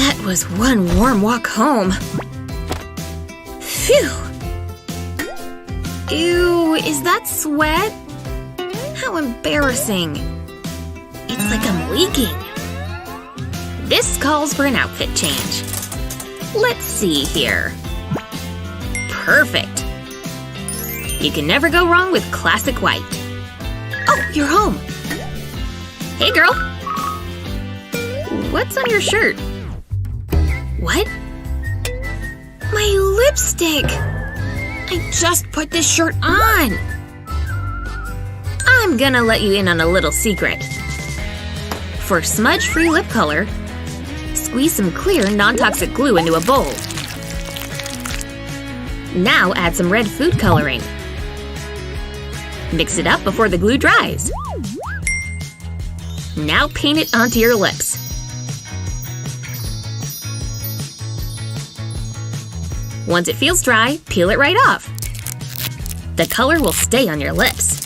That was one warm walk home. Phew! Ew, is that sweat? How embarrassing. It's like I'm leaking. This calls for an outfit change. Let's see here. Perfect. You can never go wrong with classic white. Oh, you're home. Hey, girl. What's on your shirt? What? My lipstick! I just put this shirt on! I'm gonna let you in on a little secret. For smudge-free lip color, squeeze some clear, non-toxic glue into a bowl. Now add some red food coloring. Mix it up before the glue dries. Now paint it onto your lips. Once it feels dry, peel it right off. The color will stay on your lips.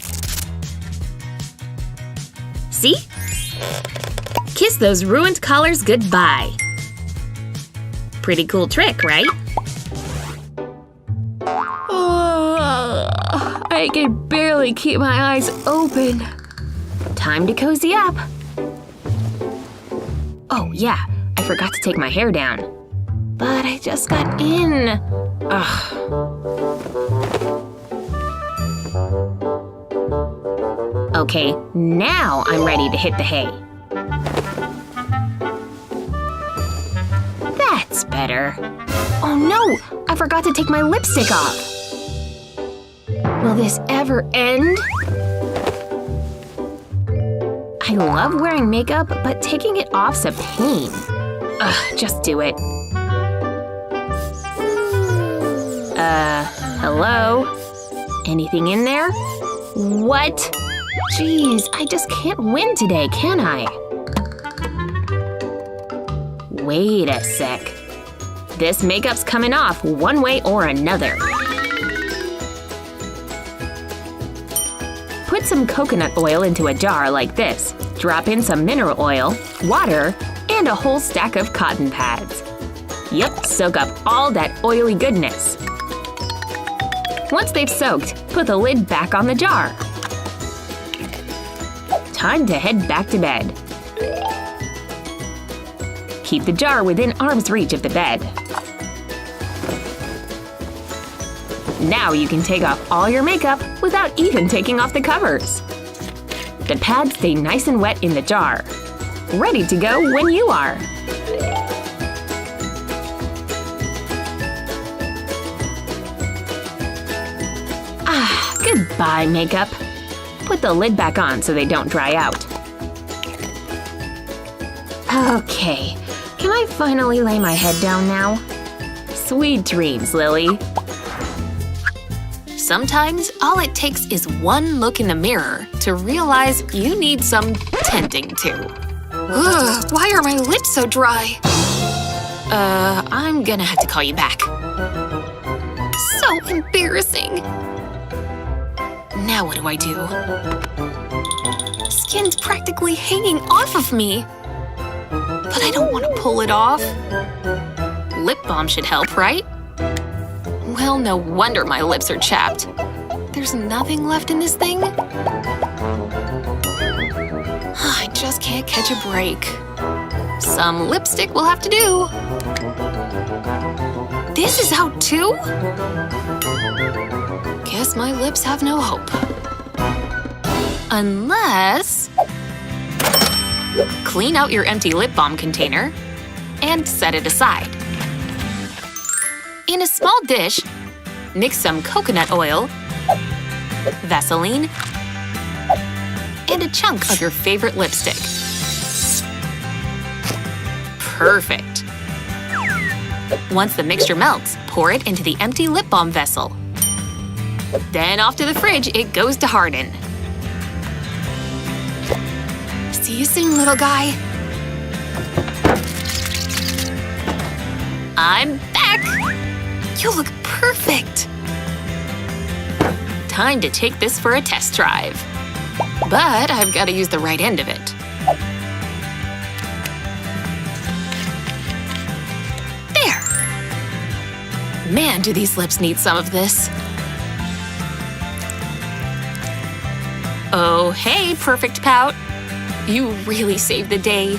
See? Kiss those ruined colors goodbye. Pretty cool trick, right? I can barely keep my eyes open. Time to cozy up. Oh yeah, I forgot to take my hair down. But I just got in. Ugh. Okay, now I'm ready to hit the hay. That's better. Oh no! I forgot to take my lipstick off. Will this ever end? I love wearing makeup, but taking it off's a pain. Ugh, just do it. Hello? Anything in there? What? Jeez, I just can't win today, can I? Wait a sec. This makeup's coming off one way or another. Put some coconut oil into a jar like this. Drop in some mineral oil, water, and a whole stack of cotton pads. Yep, soak up all that oily goodness. Once they've soaked, put the lid back on the jar. Time to head back to bed. Keep the jar within arm's reach of the bed. Now you can take off all your makeup without even taking off the covers. The pads stay nice and wet in the jar. Ready to go when you are. Ah, goodbye, makeup. Put the lid back on so they don't dry out. Okay, can I finally lay my head down now? Sweet dreams, Lily. Sometimes, all it takes is one look in the mirror to realize you need some tending to. Ugh, why are my lips so dry? I'm gonna have to call you back. So embarrassing. Now what do I do? Skin's practically hanging off of me. But I don't want to pull it off. Lip balm should help, right? Well, no wonder my lips are chapped. There's nothing left in this thing? I just can't catch a break. Some lipstick will have to do. This is out too? Guess my lips have no hope. Unless… Clean out your empty lip balm container and set it aside. In a small dish, mix some coconut oil, Vaseline, and a chunk of your favorite lipstick. Perfect! Once the mixture melts, pour it into the empty lip balm vessel. Then off to the fridge it goes to harden. See you soon, little guy. I'm back! You look perfect! Time to take this for a test drive. But I've got to use the right end of it. Man, do these lips need some of this. Oh, hey, perfect pout. You really saved the day.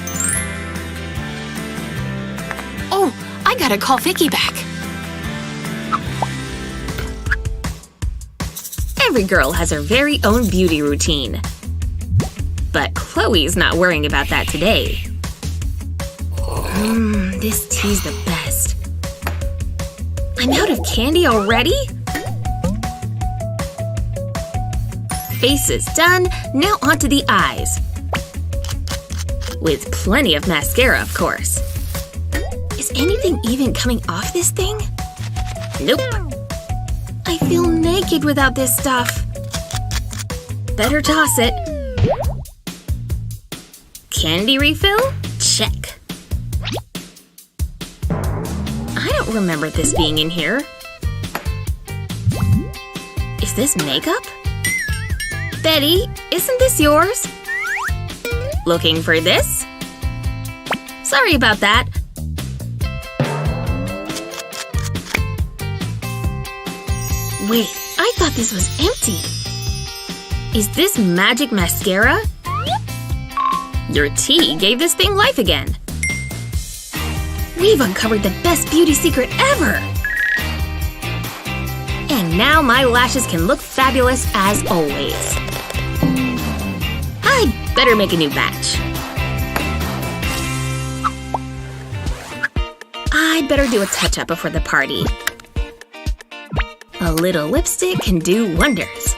Oh, I gotta call Vicky back. Every girl has her very own beauty routine. But Chloe's not worrying about that today. This tea's the best. I'm out of candy already? Face is done, now onto the eyes. With plenty of mascara, of course. Is anything even coming off this thing? Nope. I feel naked without this stuff. Better toss it. Candy refill? Check. I don't remember this being in here. Is this makeup? Betty, isn't this yours? Looking for this? Sorry about that. Wait, I thought this was empty. Is this magic mascara? Your tea gave this thing life again. We've uncovered the best beauty secret ever! And now my lashes can look fabulous as always. I'd better make a new batch. I'd better do a touch-up before the party. A little lipstick can do wonders.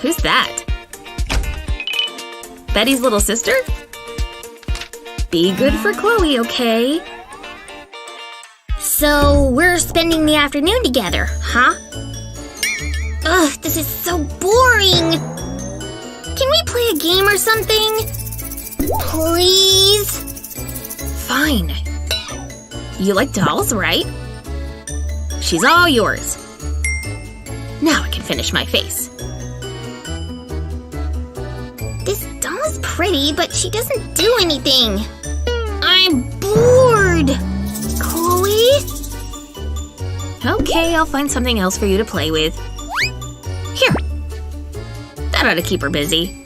Who's that? Betty's little sister? Be good for Chloe, okay? So, we're spending the afternoon together, huh? Ugh, this is so boring! Can we play a game or something? Please? Fine. You like dolls, right? She's all yours. Now I can finish my face. This doll is pretty, but she doesn't do anything. I'm bored! Chloe? Okay, I'll find something else for you to play with. Here. That ought to keep her busy.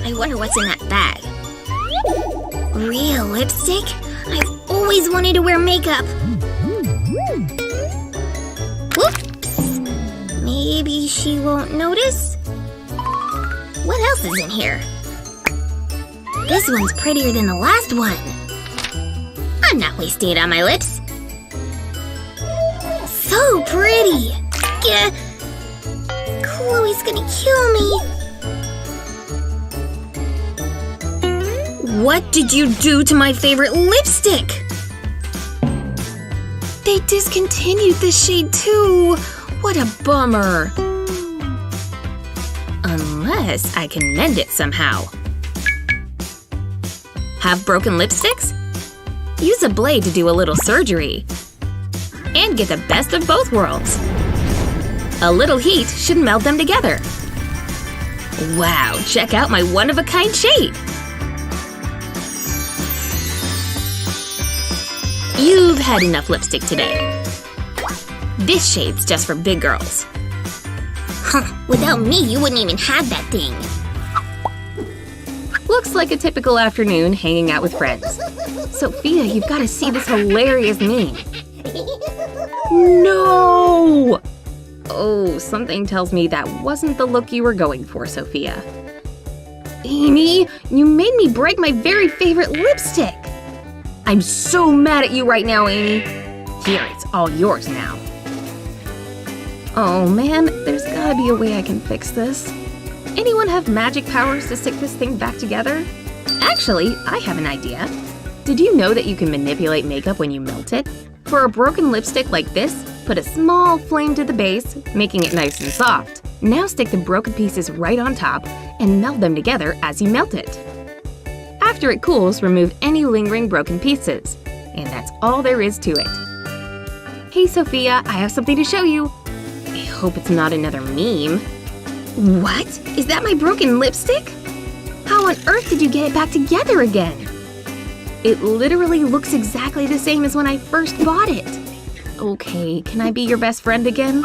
I wonder what's in that bag. Real lipstick? I've always wanted to wear makeup. Whoops! Maybe she won't notice? What else is in here? This one's prettier than the last one. I'm not wasting it on my lips. So pretty! Gah. Chloe's gonna kill me. What did you do to my favorite lipstick? They discontinued this shade too. What a bummer. Unless I can mend it somehow. Have broken lipsticks? Use a blade to do a little surgery. And get the best of both worlds. A little heat should meld them together. Wow, check out my one-of-a-kind shade. You've had enough lipstick today. This shade's just for big girls. Huh, without me, you wouldn't even have that thing. Looks like a typical afternoon hanging out with friends. Sophia, you've got to see this hilarious meme. No! Oh, something tells me that wasn't the look you were going for, Sophia. Amy, you made me break my very favorite lipstick! I'm so mad at you right now, Amy. Here, it's all yours now. Oh man, there's gotta be a way I can fix this. Anyone have magic powers to stick this thing back together? Actually, I have an idea. Did you know that you can manipulate makeup when you melt it? For a broken lipstick like this, put a small flame to the base, making it nice and soft. Now stick the broken pieces right on top and meld them together as you melt it. After it cools, remove any lingering broken pieces. And that's all there is to it. Hey Sophia, I have something to show you. I hope it's not another meme. What? Is that my broken lipstick? How on earth did you get it back together again? It literally looks exactly the same as when I first bought it. Okay, can I be your best friend again?